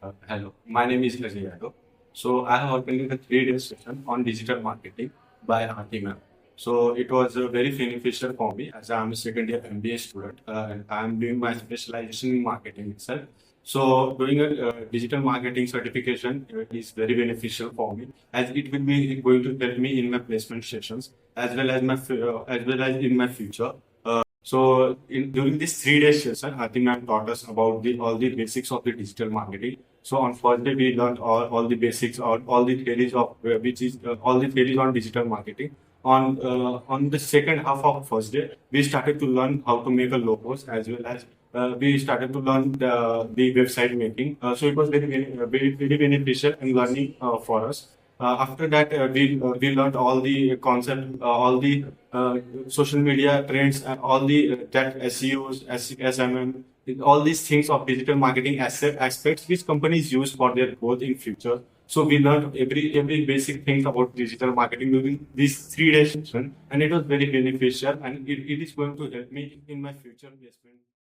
Hello, my name is Ajay Yadav. So I have attended a 3 day session on digital marketing by Aarti ma'am. So it was very beneficial for me as I am a second year MBA student and I am doing my specialization in marketing itself. So doing a digital marketing certification is very beneficial for me as it will be going to help me in my placement sessions as well as as well as in my future. During this 3 day session, I think ma'am taught us about all the basics of the digital marketing. So on first day we learned all the basics or all the theories of which is all the theories on digital marketing. On the second half of first day, we started to learn how to make a logos as well as we started to learn the website making. So it was very beneficial and learning for us. After that, we learned all the concept, all the social media trends, and all the that SEOs, SMM, all these things of digital marketing aspects which companies use for their growth in future. So we learned every basic thing about digital marketing during this 3 day session, and it was very beneficial, and it is going to help me in my future placement.